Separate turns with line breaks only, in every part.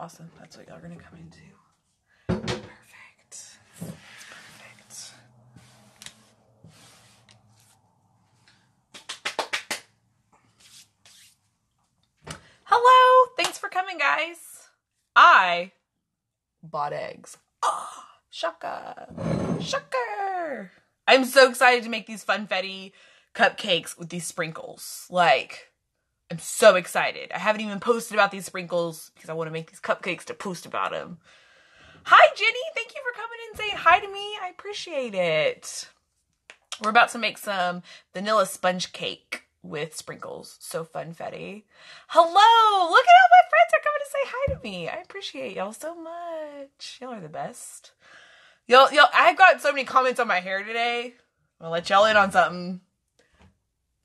Awesome. That's what y'all are gonna come into. Perfect. Perfect. Hello. Thanks for coming, guys. I bought eggs. Oh, shaka. Shocker. I'm so excited to make these funfetti cupcakes with these sprinkles. Like, I'm so excited. I haven't even posted about these sprinkles because I want to make these cupcakes to post about them. Hi, Jenny. Thank you for coming and saying hi to me. I appreciate it. We're about to make some vanilla sponge cake with sprinkles. So funfetti. Hello. Look at how my friends are coming to say hi to me. I appreciate y'all so much. Y'all are the best. Y'all, I've got so many comments on my hair today. I'm gonna let y'all in on something.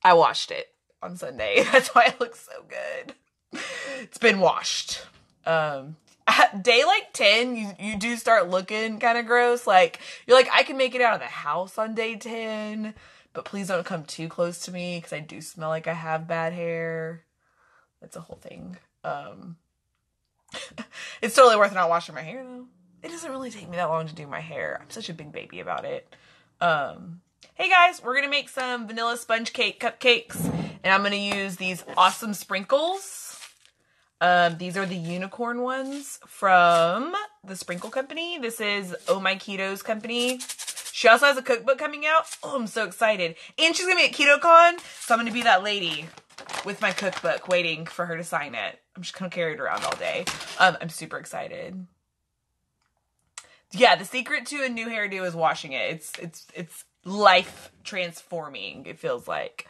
I washed it on Sunday. That's why it looks so good. It's been washed. At day like 10, you do start looking kind of gross. Like, you're like, I can make it out of the house on day 10, but please don't come too close to me because I do smell like I have bad hair. That's a whole thing. It's totally worth not washing my hair though. It doesn't really take me that long to do my hair. I'm such a big baby about it. Hey guys, we're gonna make some vanilla sponge cake cupcakes, and I'm gonna use these awesome sprinkles. These are the unicorn ones from the Sprinkle Company. This is Oh My Keto's company. She also has a cookbook coming out. Oh, I'm so excited. And she's gonna be at KetoCon, so I'm gonna be that lady with my cookbook waiting for her to sign it. I'm just gonna carry it around all day. I'm super excited. Yeah, the secret to a new hairdo is washing it. It's life transforming, it feels like.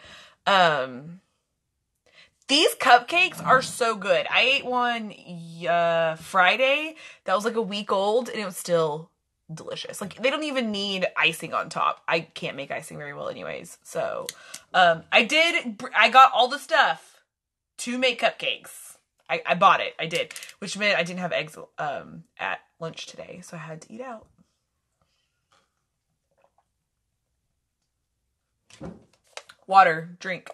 These cupcakes are so good. I ate one Friday that was like a week old and it was still delicious. Like, they don't even need icing on top. I can't make icing very well anyways. So, I got all the stuff to make cupcakes. I bought it. I did. Which meant I didn't have eggs at lunch today, so I had to eat out. Water, drink.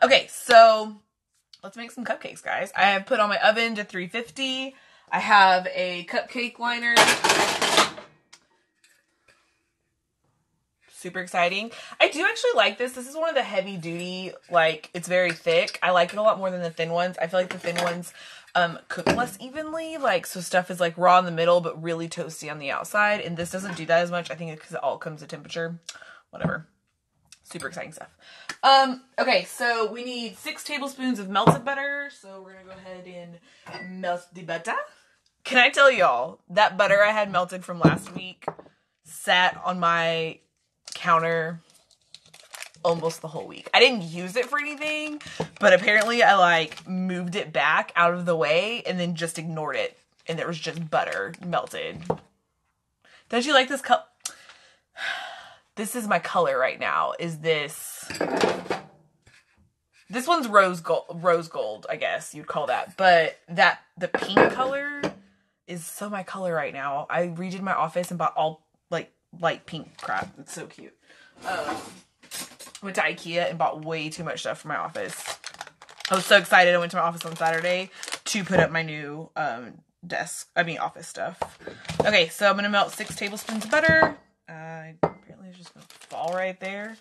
Okay, so let's make some cupcakes, guys. I have put on my oven to 350. I have a cupcake liner. Super exciting. I do actually like this. This is one of the heavy duty, like, it's very thick. I like it a lot more than the thin ones. I feel like the thin ones cook less evenly. Like, so stuff is like raw in the middle, but really toasty on the outside. And this doesn't do that as much. I think it's because it all comes to temperature. Whatever. Super exciting stuff. Okay, so we need 6 tablespoons of melted butter. So we're going to go ahead and melt the butter. Can I tell y'all, that butter I had melted from last week sat on my counter almost the whole week. I didn't use it for anything, but apparently I like moved it back out of the way and then just ignored it. And there was just butter melted. Don't you like this cup? This is my color right now. Is this one's rose gold, I guess you'd call that. But the pink color is so my color right now. I redid my office and bought all like light pink crap. It's so cute. Went to IKEA and bought way too much stuff for my office. I was so excited. I went to my office on Saturday to put up my new office stuff. Okay, so I'm gonna melt 6 tablespoons of butter. Apparently it's just gonna fall right there.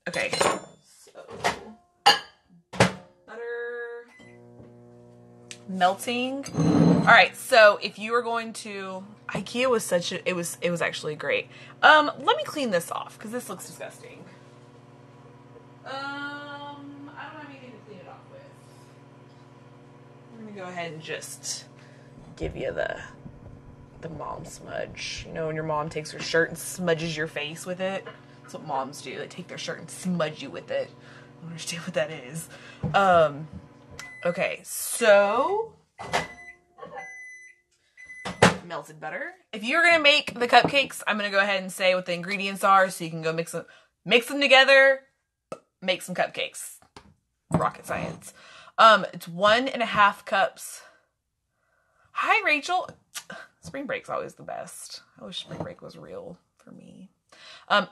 Okay, so butter melting. All right, so if you were going to IKEA was it was actually great. Let me clean this off because this looks disgusting. I don't have anything to clean it off with. I'm gonna go ahead and just give you the mom smudge. You know when your mom takes her shirt and smudges your face with it? That's what moms do. They take their shirt and smudge you with it. I don't understand what that is. Okay, so melted butter. If you're gonna make the cupcakes, I'm gonna go ahead and say what the ingredients are so you can go mix them together, make some cupcakes. Rocket science. It's 1.5 cups. Hi, Rachel. Spring break's always the best. I wish spring break was real for me.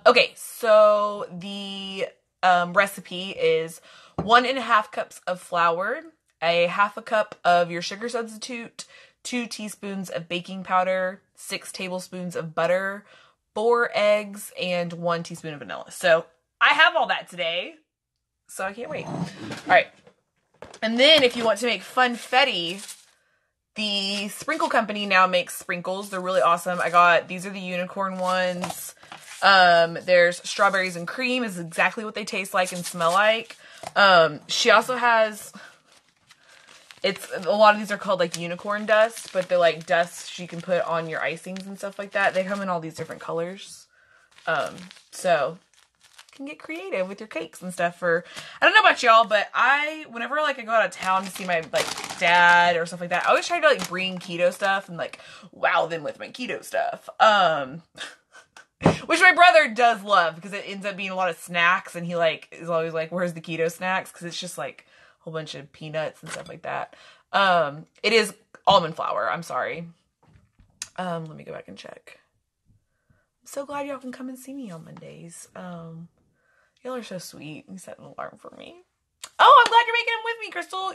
Okay, so the recipe is 1.5 cups of flour, a half a cup of your sugar substitute, 2 teaspoons of baking powder, 6 tablespoons of butter, 4 eggs, and 1 teaspoon of vanilla. So I have all that today, so I can't wait. All right. And then if you want to make funfetti, the Sprinkle Company now makes sprinkles. They're really awesome. These are the unicorn ones. There's strawberries and cream is exactly what they taste like and smell like. She also has, a lot of these are called like unicorn dust, but they're like dust you can put on your icings and stuff like that. They come in all these different colors. So you can get creative with your cakes and stuff I don't know about y'all, but whenever like I go out of town to see my like dad or stuff like that, I always try to like bring keto stuff and like wow them with my keto stuff. Which my brother does love because it ends up being a lot of snacks, and he like is always like, where's the keto snacks? Because it's just like a whole bunch of peanuts and stuff like that. It is almond flour. I'm sorry. Let me go back and check. I'm so glad y'all can come and see me on Mondays. Y'all are so sweet. You set an alarm for me. Oh, I'm glad you're making them with me, Crystal.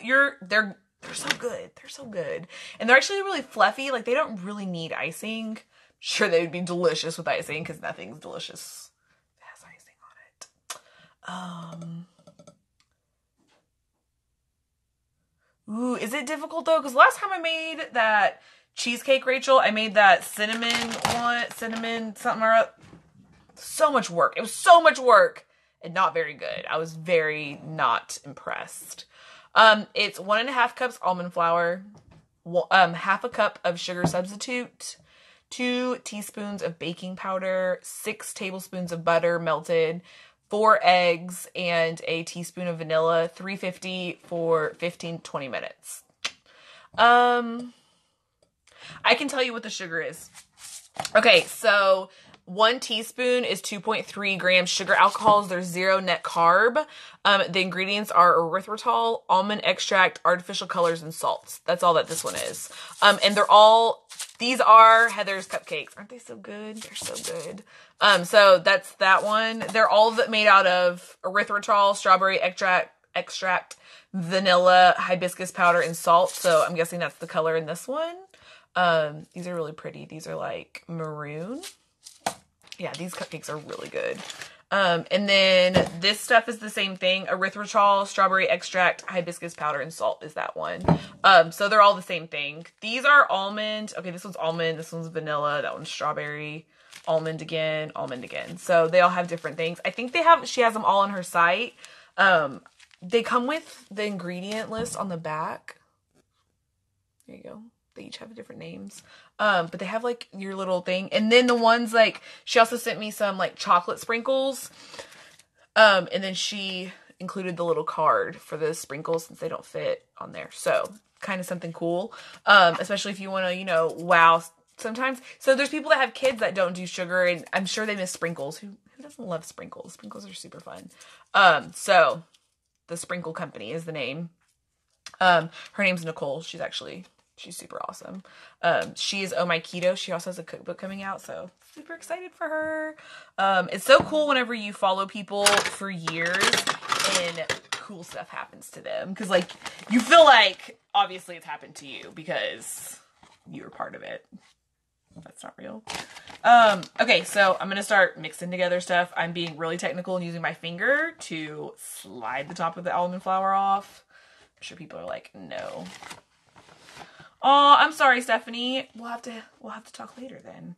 They're so good. They're so good. And they're actually really fluffy. Like, they don't really need icing. Sure, they would be delicious with icing because nothing's delicious that has icing on it. Ooh, is it difficult though? Because last time I made that cheesecake, Rachel, I made that cinnamon something or other. So much work. It was so much work and not very good. I was very not impressed. It's 1.5 cups almond flour, half a cup of sugar substitute, 2 teaspoons of baking powder, 6 tablespoons of butter melted, 4 eggs, and a teaspoon of vanilla, 350 for 15-20 minutes. I can tell you what the sugar is. Okay, so 1 teaspoon is 2.3 grams sugar alcohols. There's 0 net carb. The ingredients are erythritol, almond extract, artificial colors, and salts. That's all that this one is. And these are Heather's Cupcakes. Aren't they so good? They're so good. So that's that one. They're all made out of erythritol, strawberry extract, vanilla, hibiscus powder, and salt. So I'm guessing that's the color in this one. These are really pretty. These are like maroon. Yeah, these cupcakes are really good. And then this stuff is the same thing. Erythritol, strawberry extract, hibiscus powder, and salt is that one. So they're all the same thing. These are almond. Okay, this one's almond. This one's vanilla. That one's strawberry. Almond again. Almond again. So they all have different things. I think she has them all on her site. They come with the ingredient list on the back. There you go. They each have different names. But they have like your little thing. And then the ones like, she also sent me some like chocolate sprinkles. And then she included the little card for the sprinkles since they don't fit on there. So kind of something cool. Especially if you want to, wow sometimes. So there's people that have kids that don't do sugar, and I'm sure they miss sprinkles. Who doesn't love sprinkles? Sprinkles are super fun. So the Sprinkle Company is the name. Her name's Nicole. She's super awesome. She is Oh My Keto. She also has a cookbook coming out, so super excited for her. It's so cool whenever you follow people for years and cool stuff happens to them. Because, like, you feel like, obviously, it's happened to you because you were part of it. That's not real. Okay, so I'm going to start mixing together stuff. I'm being really technical and using my finger to slide the top of the almond flour off. I'm sure people are like, no. Oh, I'm sorry, Stephanie. We'll have to talk later then.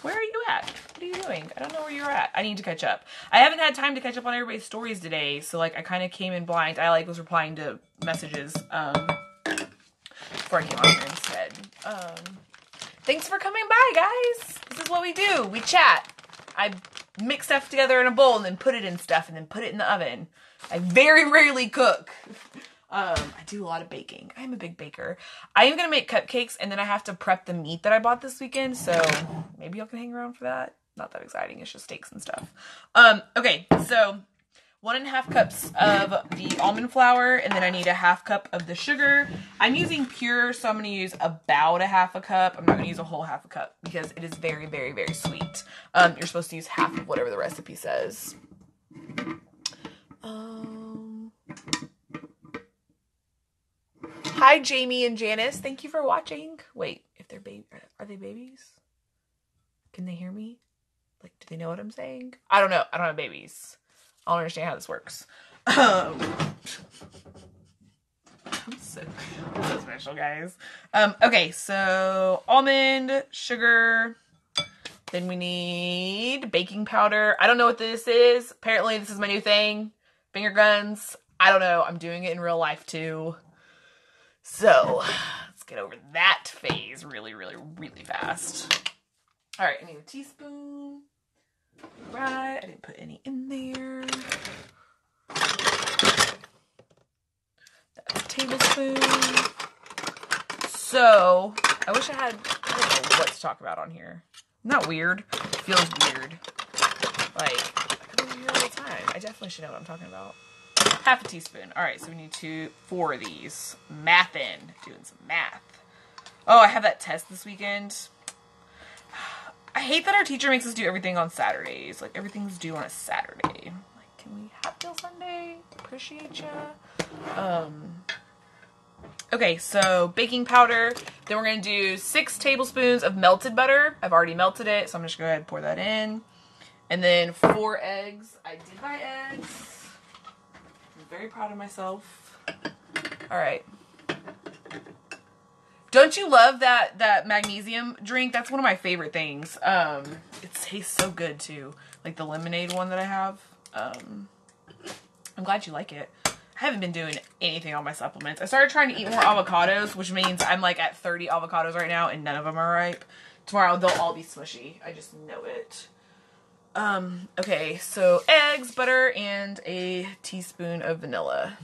Where are you at? What are you doing? I don't know where you're at. I need to catch up. I haven't had time to catch up on everybody's stories today, so like I kind of came in blind. I like was replying to messages before I came on here instead. Thanks for coming by, guys. This is what we do. We chat. I mix stuff together in a bowl and then put it in stuff and then put it in the oven. I very rarely cook. I do a lot of baking. I'm a big baker. I am going to make cupcakes, and then I have to prep the meat that I bought this weekend, so maybe y'all can hang around for that. Not that exciting. It's just steaks and stuff. Okay, so 1.5 cups of the almond flour, and then I need a 1/2 cup of the sugar. I'm using pure, so I'm going to use about a 1/2 cup. I'm not going to use a whole 1/2 cup because it is very, very, very sweet. You're supposed to use half of whatever the recipe says. Hi, Jamie and Janice. Thank you for watching. Wait, if they're are they babies? Can they hear me? Like, do they know what I'm saying? I don't know. I don't have babies. I don't understand how this works. I'm so special, guys. Okay, so almond, sugar. Then we need baking powder. I don't know what this is. Apparently, this is my new thing. Finger guns. I don't know. I'm doing it in real life, too. So, let's get over that phase really, really, really fast. All right, I need a teaspoon. Right, I didn't put any in there. That's a tablespoon. So, I wish I don't know what to talk about on here. Not weird. It feels weird. Like, I do it here all the time. I definitely should know what I'm talking about. Half a teaspoon. All right, so we need 4 of these. Mathin'. Doing some math. Oh, I have that test this weekend. I hate that our teacher makes us do everything on Saturdays. Like, everything's due on a Saturday. Like, can we have till Sunday? Appreciate ya. Okay, so baking powder. Then we're going to do 6 tablespoons of melted butter. I've already melted it, so I'm just going to go ahead and pour that in. And then 4 eggs. I did buy eggs. I'm very proud of myself. All right. Don't you love that magnesium drink? That's one of my favorite things. It tastes so good too. Like the lemonade one that I have. I'm glad you like it. I haven't been doing anything on my supplements. I started trying to eat more avocados, which means I'm like at 30 avocados right now and none of them are ripe. Tomorrow they'll all be smushy. I just know it. Okay, so eggs, butter, and a teaspoon of vanilla.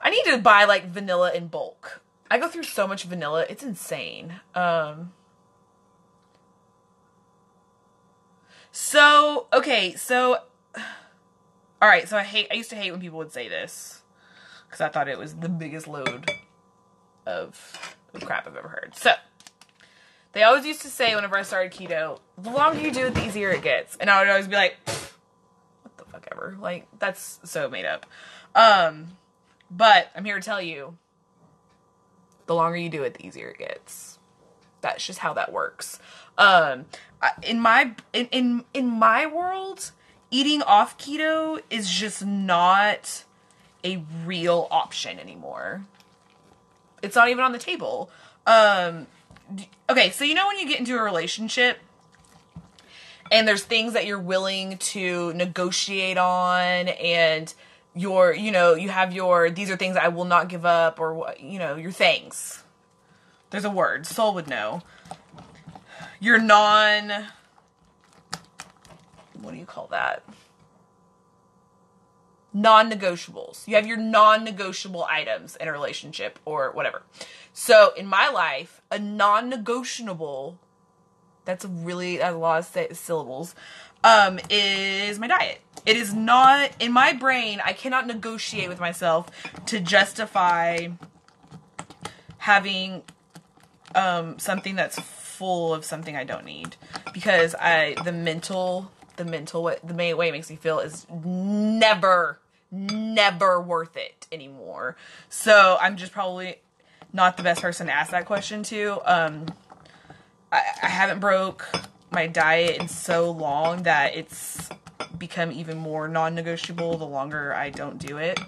I need to buy like vanilla in bulk. I go through so much vanilla. It's insane. Okay, so all right, so I used to hate when people would say this because I thought it was the biggest load of crap I've ever heard. So, they always used to say whenever I started keto, the longer you do it, the easier it gets. And I would always be like, what the fuck ever? Like, that's so made up. But I'm here to tell you, the longer you do it, the easier it gets. That's just how that works. In my world, eating off keto is just not a real option anymore. It's not even on the table. Okay, so you know when you get into a relationship and there's things that you're willing to negotiate on and you have these are things I will not give up or, your things. There's a word. Soul would know. Your what do you call that? Non-negotiables. You have your non-negotiable items in a relationship or whatever. So in my life, a non-negotiable, that's a lot of syllables, is my diet. It is not, in my brain, I cannot negotiate with myself to justify having something that's full of something I don't need. Because the way it makes me feel is never worth it anymore. So I'm just probably not the best person to ask that question to. I haven't broke my diet in so long that it's become even more non-negotiable the longer I don't do it.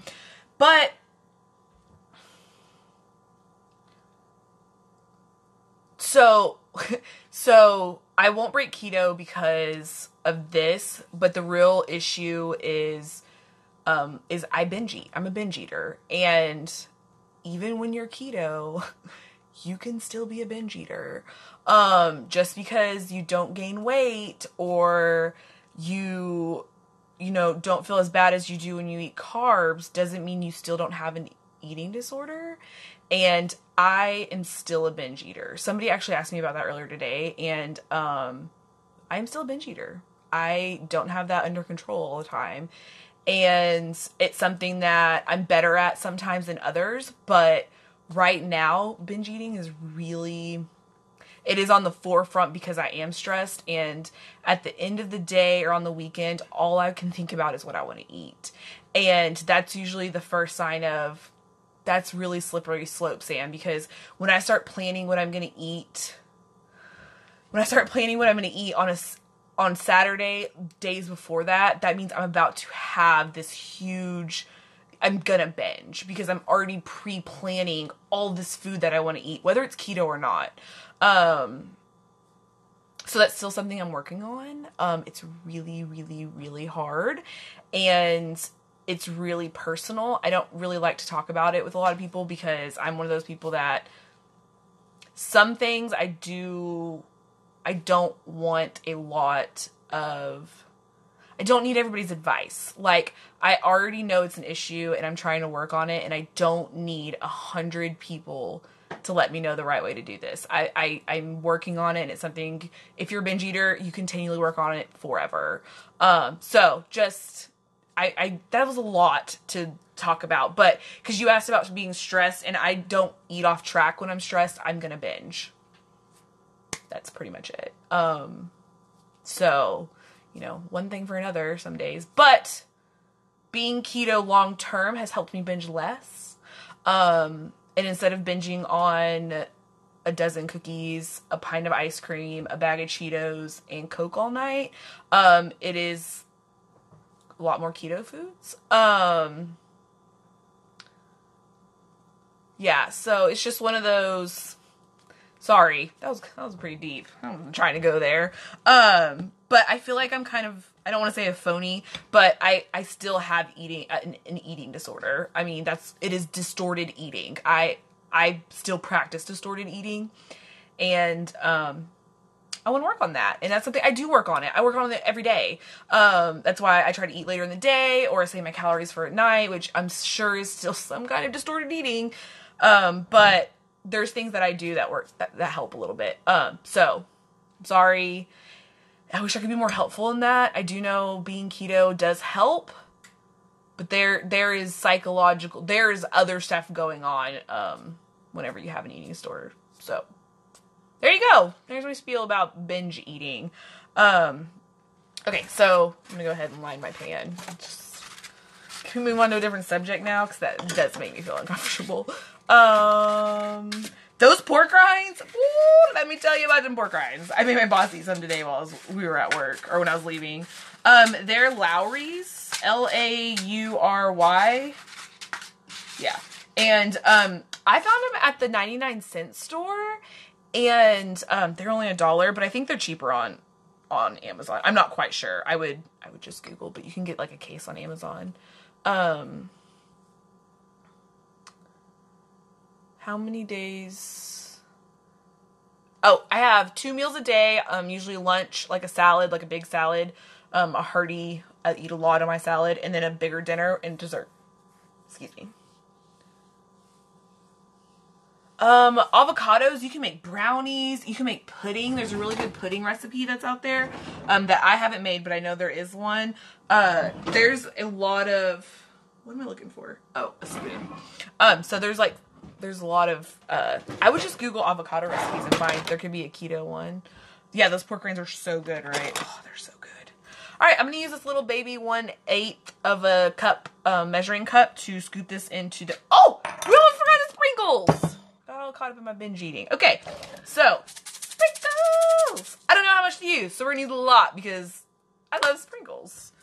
But so I won't break keto because of this, but the real issue is I binge eat. I'm a binge eater. And even when you're keto, you can still be a binge eater. Just because you don't gain weight or you don't feel as bad as you do when you eat carbs doesn't mean you still don't have an eating disorder. And I am still a binge eater. Somebody actually asked me about that earlier today, and I'm still a binge eater. I don't have that under control all the time. And it's something that I'm better at sometimes than others, but right now, binge eating is it is on the forefront because I am stressed, and at the end of the day or on the weekend, all I can think about is what I want to eat. And that's usually the first sign of that's really slippery slope, Sam, because when I start planning what I'm going to eat, on Saturday, days before that, that means I'm about to have this huge, I'm gonna binge because I'm already pre-planning all this food that I want to eat, whether it's keto or not. So that's still something I'm working on. It's really, really, really hard, and it's really personal. I don't really like to talk about it with a lot of people because I'm one of those people that some things I don't want a lot of, I don't need everybody's advice. Like, I already know it's an issue and I'm trying to work on it, and I don't need 100 people to let me know the right way to do this. I'm working on it, and it's something, if you're a binge eater, you continually work on it forever. So just, that was a lot to talk about, but because you asked about being stressed, and I don't eat off track when I'm stressed, I'm gonna binge. That's pretty much it. So, you know, one thing for another some days, but being keto long term has helped me binge less. And instead of binging on a dozen cookies, a pint of ice cream, a bag of Cheetos, and Coke all night, it is a lot more keto foods. Yeah, so it's just one of those. Sorry, that was pretty deep. I'm trying to go there. But I feel like I'm kind of, I don't want to say a phony, but I still have an eating disorder. I mean, it is distorted eating. I still practice distorted eating, and I want to work on that. And that's something I do work on it. I work on it every day. That's why I try to eat later in the day, or save my calories for at night, which I'm sure is still some kind of distorted eating. But there's things that I do that work, that help a little bit. So I'm sorry. I wish I could be more helpful in that. I do know being keto does help, but there is psychological, there is other stuff going on, whenever you have an eating disorder. So there you go. There's my spiel about binge eating. Okay, so I'm gonna go ahead and line my pan. Can we move on to a different subject now? Because that does make me feel uncomfortable. Those pork rinds, ooh, let me tell you about them pork rinds. I made my boss eat some today while we were at work, or when I was leaving. They're Lowry's, Laury. Yeah. And, I found them at the 99-cent store, and, they're only $1, but I think they're cheaper on Amazon. I'm not quite sure. I would just Google, but you can get like a case on Amazon. How many days? Oh, I have 2 meals a day. Usually lunch, like a salad, like a big salad, a hearty, I eat a lot of my salad, and then a bigger dinner and dessert. Excuse me. Avocados, you can make brownies, you can make pudding. There's a really good pudding recipe that's out there, that I haven't made, but I know there is one. There's a lot of, what am I looking for? Oh, a spoon. So there's a lot of, I would just Google avocado recipes and find, there could be a keto one. Yeah, those pork rinds are so good, right? Oh, they're so good. All right, I'm going to use this little baby 1/8 of a cup, measuring cup to scoop this into the, oh, we almost forgot the sprinkles. Got all caught up in my binge eating. Okay, so, sprinkles. I don't know how much to use, so we're going to use a lot because I love sprinkles.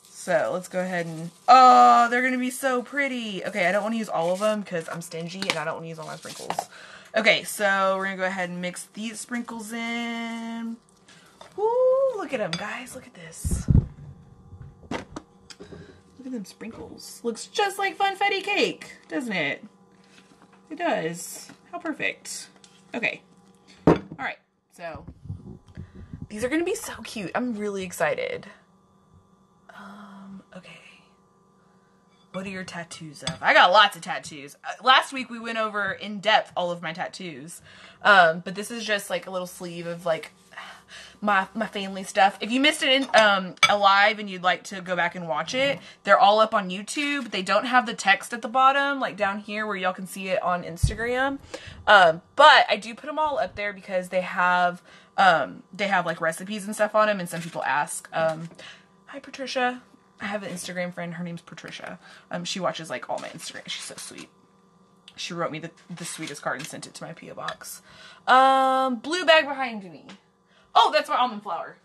So let's go ahead and, oh, they're going to be so pretty. Okay, I don't want to use all of them because I'm stingy and I don't want to use all my sprinkles. Okay, so we're going to go ahead and mix these sprinkles in. Ooh, look at them, guys. Look at this. Look at them sprinkles. Looks just like funfetti cake, doesn't it? It does. How perfect. Okay. All right, so these are going to be so cute. I'm really excited. Okay. What are your tattoos of? I got lots of tattoos. Last week we went over in depth all of my tattoos. But this is just like a little sleeve of like my family stuff. If you missed it in alive and you'd like to go back and watch it, they're all up on YouTube. They don't have the text at the bottom, like down here where y'all can see it on Instagram. But I do put them all up there because they have like recipes and stuff on them, and some people ask. Hi, Patricia. I have an Instagram friend. Her name's Patricia. She watches like all my Instagram. She's so sweet. She wrote me the sweetest card and sent it to my P.O. box. Blue bag behind me. Oh, that's my almond flour.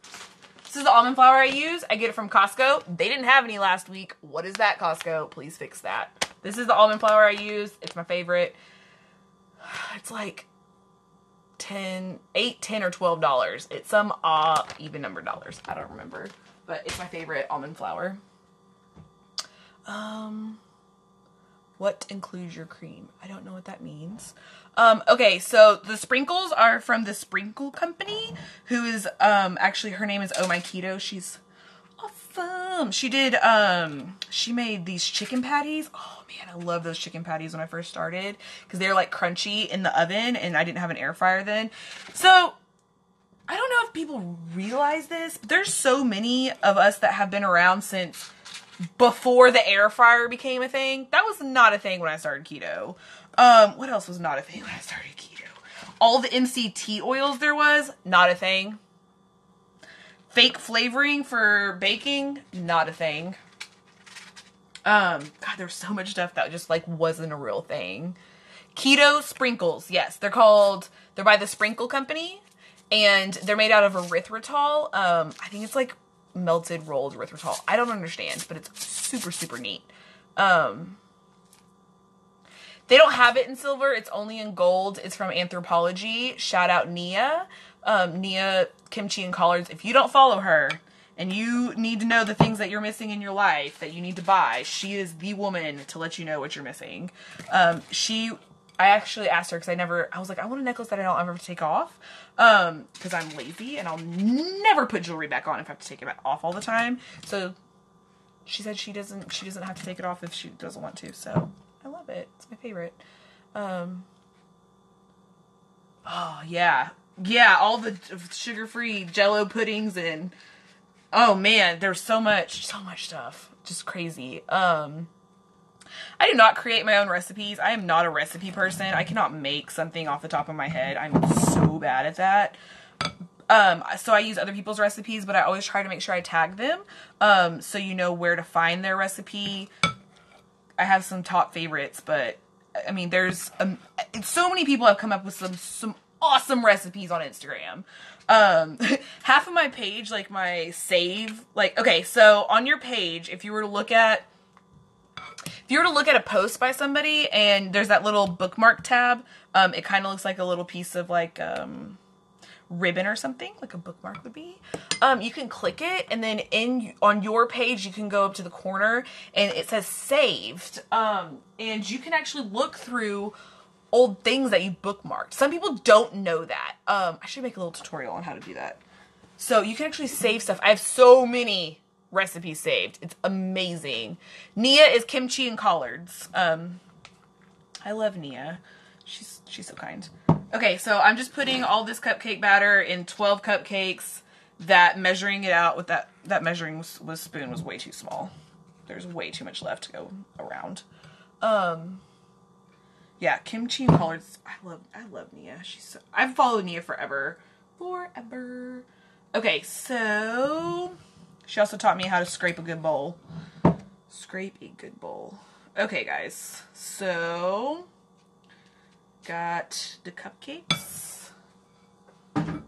This is the almond flour I use. I get it from Costco. They didn't have any last week. What is that, Costco? Please fix that. This is the almond flour I use. It's my favorite. It's like $8, $10, or $12. It's some even number dollars. I don't remember. But it's my favorite almond flour. What includes your cream? I don't know what that means. Okay, so the sprinkles are from the Sprinkle Company, who is, actually, her name is Oh My Keto. She's awesome. She made these chicken patties. Oh man, I love those chicken patties when I first started, because they're like crunchy in the oven, and I didn't have an air fryer then. So, I don't know if people realize this, but there's so many of us that have been around since before the air fryer became a thing. That was not a thing when I started keto. What else was not a thing when I started keto? All the MCT oils there was, not a thing. Fake flavoring for baking, not a thing. God, there was so much stuff that just like wasn't a real thing. Keto sprinkles, yes, they're by the Sprinkle Company, and they're made out of erythritol. I think it's like melted rolled erythritol. I don't understand, but it's super, super neat. They don't have it in silver. It's only in gold. It's from Anthropology. Shout out Nia. Nia Kimchi and Collards. If you don't follow her and you need to know the things that you're missing in your life that you need to buy, she is the woman to let you know what you're missing. I actually asked her because I was like, I want a necklace that I don't ever take off. Because I'm lazy and I'll never put jewelry back on if I have to take it off all the time. So she said she doesn't have to take it off if she doesn't want to. So I love it. It's my favorite. Oh yeah. Yeah, all the sugar-free Jell-O puddings and oh man, there's so much stuff. Just crazy. I do not create my own recipes. I am not a recipe person. I cannot make something off the top of my head. I'm so bad at that. So I use other people's recipes, but I always try to make sure I tag them, so you know where to find their recipe. I have some top favorites, but I mean, there's so many people have come up with some awesome recipes on Instagram. Half of my page, like my save, like, okay, so on your page, if you were to look at a post by somebody and there's that little bookmark tab, it kind of looks like a little piece of like, ribbon or something, like a bookmark would be. You can click it, and then on your page, you can go up to the corner and it says saved. And you can actually look through old things that you bookmarked. Some people don't know that. I should make a little tutorial on how to do that. So you can actually save stuff. I have so many recipes saved. It's amazing. Nia is Kimchi and Collards. I love Nia. She's so kind. Okay, so I'm just putting all this cupcake batter in 12 cupcakes. That measuring it out with that measuring spoon was way too small. There's way too much left to go around. Yeah, Kimchi and Collards. I love Nia. I've followed Nia forever. Okay, so she also taught me how to scrape a good bowl. Okay, guys. So got the cupcakes. I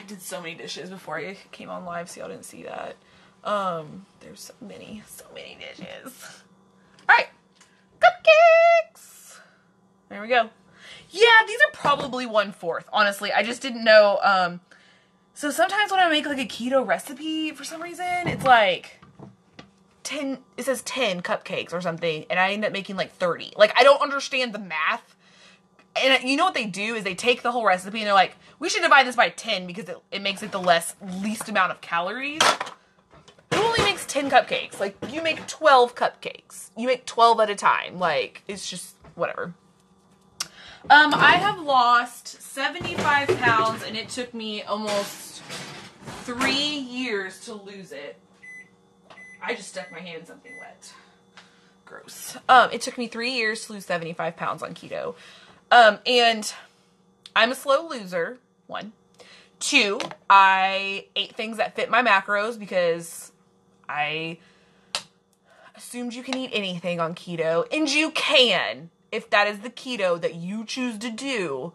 did so many dishes before I came on live, so y'all didn't see that. There's so many dishes. Alright, cupcakes! There we go. Yeah, these are probably 1/4, honestly. I just didn't know, so sometimes when I make like a keto recipe, for some reason, it's like 10, it says 10 cupcakes or something, and I end up making like 30. Like, I don't understand the math. And you know what they do is they take the whole recipe and they're like, we should divide this by 10 because it makes it the least amount of calories. Who only makes 10 cupcakes? Like, you make 12 cupcakes. You make 12 at a time. Like, it's just whatever. I have lost 75 pounds and it took me almost 3 years to lose it. I just stuck my hand in something wet. Gross. It took me 3 years to lose 75 pounds on keto. And I'm a slow loser, 1. 2, I ate things that fit my macros because assumed you can eat anything on keto, and you can, if that is the keto that you choose to do.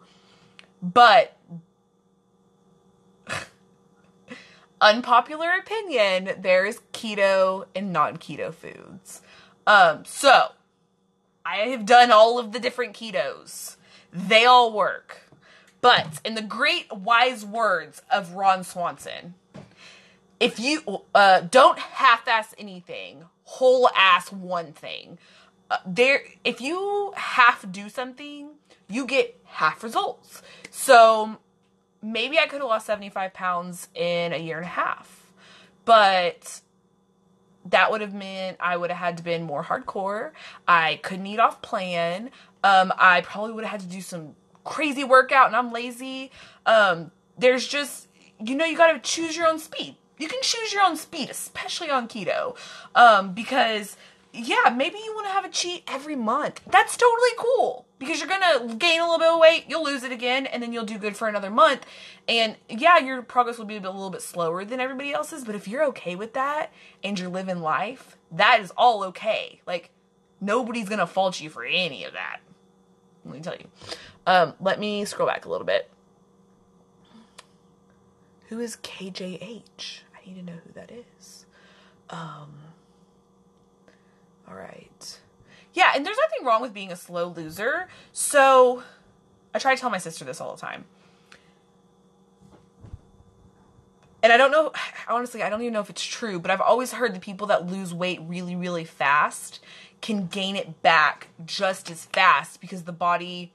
But unpopular opinion, there is keto and non-keto foods. So I have done all of the different ketos. They all work. But in the great wise words of Ron Swanson, if you don't half-ass anything, whole-ass one thing. If you half do something, you get half results. So maybe I could have lost 75 pounds in a year and a half. But that would have meant I would have had to been more hardcore. I couldn't eat off plan. I probably would have had to do some crazy workout, and I'm lazy. There's just, you gotta choose your own speed. You can choose your own speed, especially on keto. Because, yeah, maybe you want to have a cheat every month. That's totally cool. Because you're going to gain a little bit of weight, you'll lose it again, and then you'll do good for another month. And, yeah, your progress will be a little bit slower than everybody else's. But if you're okay with that, and you're living life, that is all okay. Like, nobody's going to fault you for any of that. Let me tell you. Let me scroll back a little bit. Who is KJH? I need to know who that is. All right. Yeah, and there's nothing wrong with being a slow loser. So I try to tell my sister this all the time. And I don't know, honestly, I don't even know if it's true, but I've always heard the people that lose weight really, really fast can gain it back just as fast because the body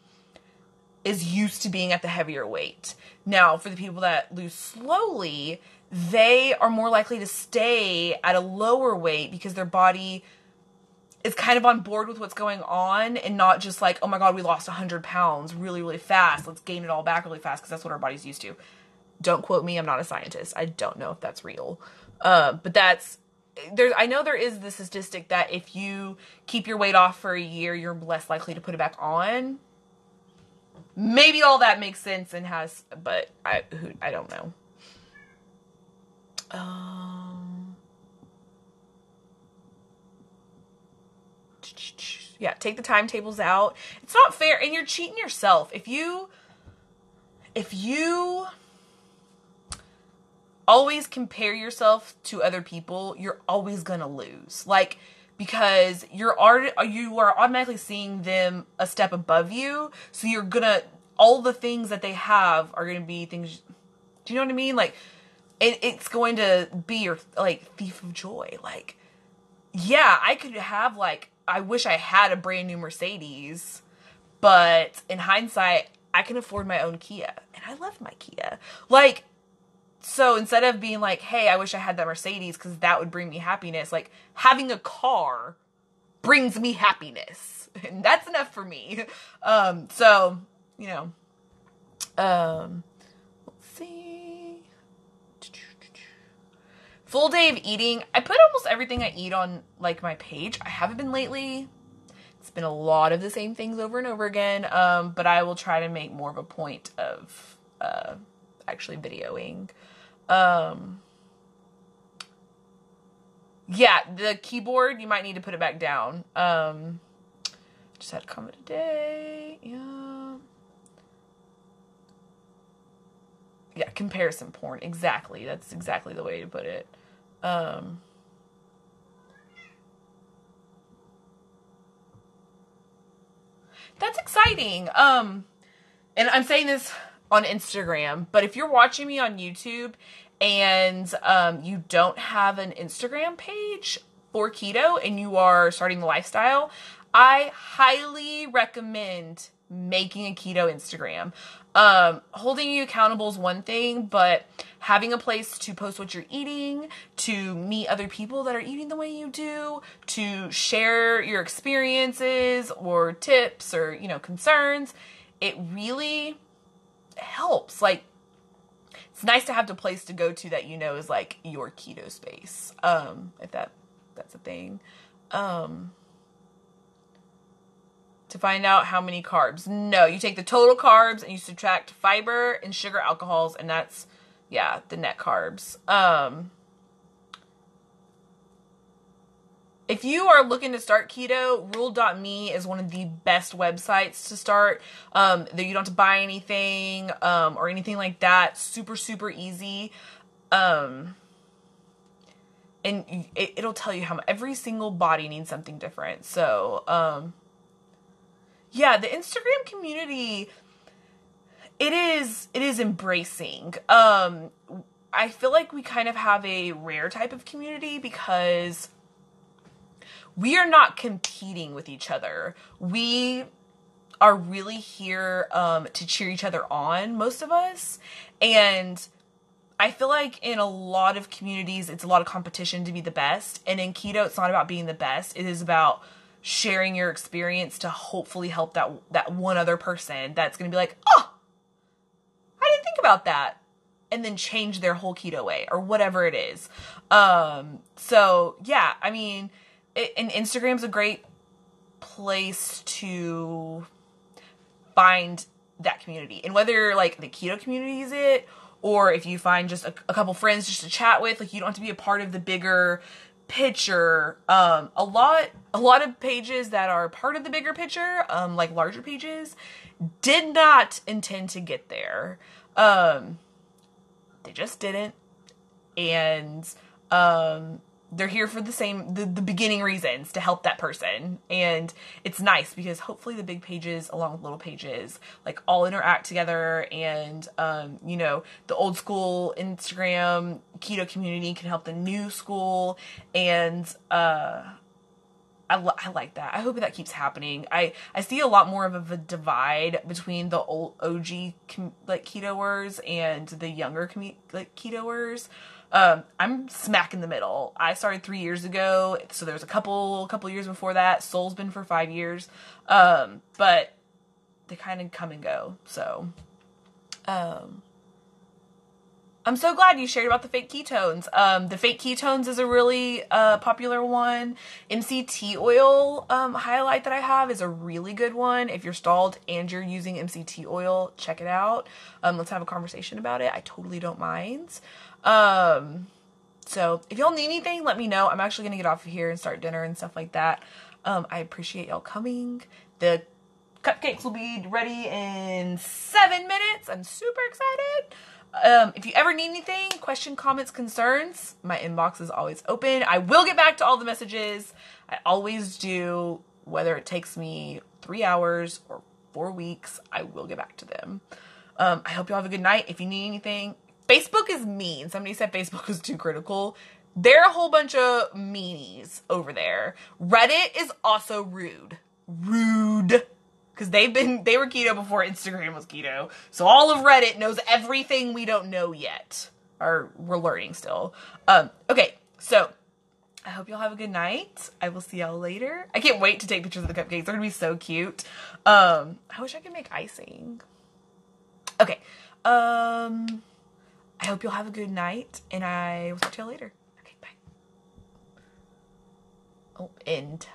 is used to being at the heavier weight. Now, for the people that lose slowly, they are more likely to stay at a lower weight because their body is kind of on board with what's going on and not just like, oh my God, we lost 100 pounds really, really fast. Let's gain it all back really fast because that's what our body's used to. Don't quote me. I'm not a scientist. I don't know if that's real. But I know there is the statistic that if you keep your weight off for a year, you're less likely to put it back on. Maybe all that makes sense and but I don't know. Yeah, take the timetables out. It's not fair, and you're cheating yourself. If you always compare yourself to other people, you're always gonna lose. Like, because you are automatically seeing them a step above you, so all the things that they have are gonna be things. Do you know what I mean? Like, it's going to be your thief of joy. Like, yeah, I could have I wish I had a brand new Mercedes, but in hindsight, I can afford my own Kia, and I love my Kia. So instead of being like, hey, I wish I had that Mercedes because that would bring me happiness, having a car brings me happiness. And that's enough for me. Let's see. Full day of eating. I put almost everything I eat on my page. I haven't been lately. It's been a lot of the same things over and over again. But I will try to make more of a point of actually videoing. Yeah, the keyboard, you might need to put it back down. Just had a comment today. Yeah, comparison porn. Exactly. That's exactly the way to put it. That's exciting. And I'm saying this on Instagram, but if you're watching me on YouTube and you don't have an Instagram page for keto and you are starting the lifestyle, I highly recommend making a keto Instagram. Holding you accountable is one thing, but having a place to post what you're eating, to meet other people that are eating the way you do, to share your experiences or tips or, concerns, it really helps. It's nice to have the place to go to that is your keto space. If that's a thing. To find out how many carbs. No, you take the total carbs and you subtract fiber and sugar alcohols, and that's, the net carbs. if you are looking to start keto, rule.me is one of the best websites to start. That you don't have to buy anything, or anything like that. Super, super easy. And it'll tell you how much, every single body needs something different. So, yeah, the Instagram community, it is embracing. I feel like we kind of have a rare type of community because we are not competing with each other. We are really here to cheer each other on, most of us. And I feel like in a lot of communities, it's a lot of competition to be the best. And in keto, it's not about being the best. It is about sharing your experience to hopefully help that one other person that's going to be like, oh, I didn't think about that. And then change their whole keto way or whatever it is. So yeah, I mean, and Instagram's a great place to find that community. And whether like the keto community is it, or if you find just a couple friends just to chat with, like you don't have to be a part of the bigger picture. A lot of pages that are part of the bigger picture, like larger pages, did not intend to get there. They just didn't. And they're here for the beginning reasons to help that person. And it's nice because hopefully the big pages along with little pages like all interact together, and you know, the old school Instagram keto community can help the new school. And I like that. I hope that keeps happening. I see a lot more of a divide between the old OG like ketoers and the younger like ketoers. I'm smack in the middle. I started 3 years ago, so there's a couple years before that. Soul's been for 5 years, but they kind of come and go. So, I'm so glad you shared about the fake ketones. The fake ketones is a really popular one. MCT oil highlight that I have is a really good one. If you're stalled and you're using MCT oil, check it out. Let's have a conversation about it. I totally don't mind. So if y'all need anything, let me know. I'm actually going to get off of here and start dinner and stuff like that. I appreciate y'all coming. The cupcakes will be ready in 7 minutes. I'm super excited. If you ever need anything, question, comments, concerns, my inbox is always open. I will get back to all the messages. I always do, whether it takes me 3 hours or 4 weeks, I will get back to them. I hope y'all have a good night. If you need anything, Facebook is mean. Somebody said Facebook was too critical. They're a whole bunch of meanies over there. Reddit is also rude. Rude. Because they were keto before Instagram was keto. So all of Reddit knows everything we don't know yet. Or we're learning still. Okay, so I hope y'all have a good night. I will see y'all later. I can't wait to take pictures of the cupcakes. They're going to be so cute. I wish I could make icing. Okay. I hope you'll have a good night, and I will talk to y'all later. Okay, bye. Oh, end.